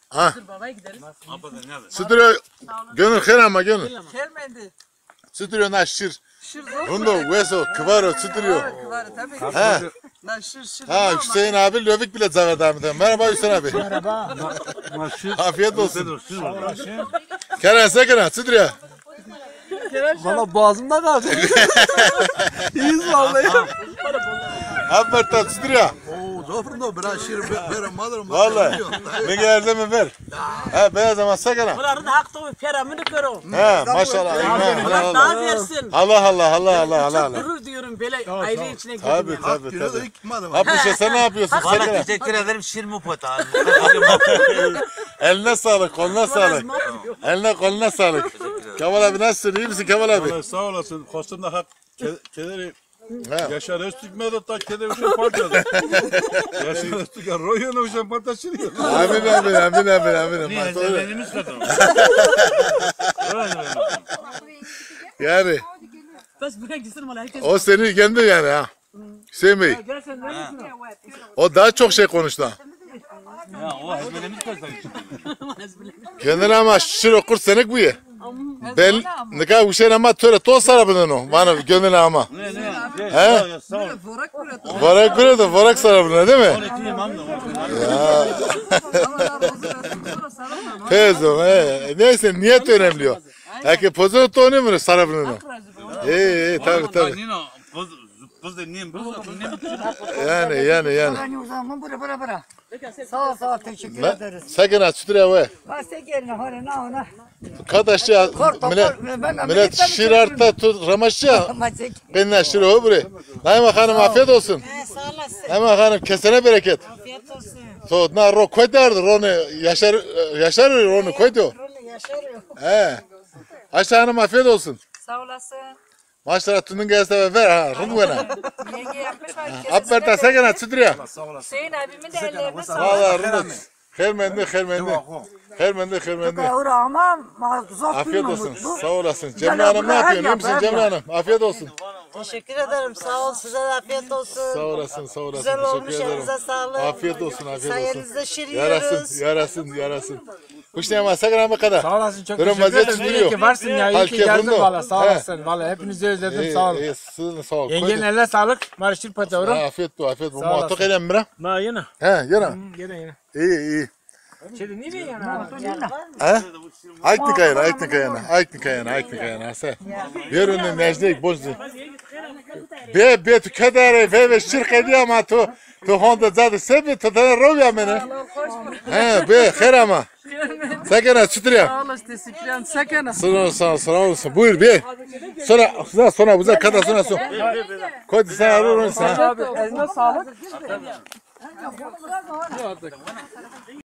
Ha. Dur babaya gidelim. Stüdyo gönül her ama gönül. Gelmedi. Stüdyo naşir. Şırzo. Rundo, Veso, Kıvaro, stüdyo. Kıvarı tabii. Ha. Lan şır. Ha Hüseyin abi Lövik bile zavedamide. Merhaba Hüseyin abi. Merhaba. Afiyet olsun. Kerem Sekeren, stüdyo. Valla boğazımda kaldı. İyiyiz vallahi. Haberta stüdyo. Dobro, bra, şir, benim alırım. Vallahi. Ne geldi mi ver. Ha beyaz ama Sekeren. Bunların da hakkı bir peramını kırım. Ha maşallah. Allah daha versin. Allah. Gurur diyorum böyle aile içine Tabii girdim. tabii. Abi sen ne yapıyorsun Valla Sekeren? teşekkür ederim şirmu pota. Eline sağlık, koluna sağlık. Eline koluna sağlık. Kemal abi nasılsın? İyi misin Kemal abi? Vallahi sağ olasın. Kostunda hak kederi Ha. Yaşar Öztürk da kederi uşan parçadı. Yaşar Öztürk royunu uşan parçasını. Amin. Niye ezberlerimiz kadar? Yani Bas buraya gitsin bana herkes. o seni kendi yani ha. Hüseyin Bey. Gel sen neredesin? O daha çok şey konuştu. Ya o ezberlerimiz kadar. Kendine ama şişir okur senek bu ye. Ben ne kadar Hüseyin ama töre toz sarabının o. Bana gönlüne ama. Ne? He? Sağ ol. Vorak kurat. Varak kure de varak sarabına değil mi? Tamam da. Tezom neyse niyet önemli o. Belki pozunu tonuyor mu sarabının o? İyi tabii. Nino poz de niyem poz. Yani. Bura. Sağ ol teşekkür ederiz. Sakın aç sütüre ve. Basta gelin hore na ona. Kadaşçı millet şir artta tut ramaşçı. Maçek. Ben şir o buraya. Naima hanım afiyet olsun. Sağ olasın. Naima hanım kesene bereket. Afiyet olsun. So na ro koydardı ronu yaşar ronu koydu. Yaşarıyor. He. Ayşe hanım afiyet olsun. Sağ olasın. Maşallah tunun gelse ver ha rungvena. Yenge yapmış var. Aperta sakın aç sütüre. Hüseyin abimin de ellerine sağlık. Valla runut. Hermendi. Ura ama zor Afiyet olsun. Sağ olasın. Cemile Hanım ne yapıyorsun? İyi misin Cemile Hanım? Afiyet olsun. Teşekkür ederim. Sağ ol. Size de afiyet olsun. Sağ olasın. Güzel olmuş. Teşekkür ederim. Elinize sağlık. Afiyet olsun. Sayenizde şir yiyoruz. Yarasın. Kuşnaya masakın ama kadar. Sağ olasın çok Durum teşekkür vaziyet ederim. İyi duruyor. ki varsın ya. İyi ki Halke geldin bunu. valla. Sağ He. olasın. Valla hepinizi özledim. Sağ olun. Sizin sağ ol. Yengenin eline sağlık. Marşir patavra. Afiyet bu. Sağ Muhakkak olasın. eylem mi? Ma yine. He yana. Yine. İyi. Şimdi niye yana? He? Aytnik kayana. Se. Yerinde necdeyik bozdu. Be tu kadar ve şirket diye ama tu honda zaten sebi tu da rovya mene. He be kherama. Sakana sütüre. Sağ olasın. Teşekkür Sakın. Sağ olasın. Buyur be. Sonra buza kadar sonra. Koy sen arıyorsun sen. Abi eline sağlık.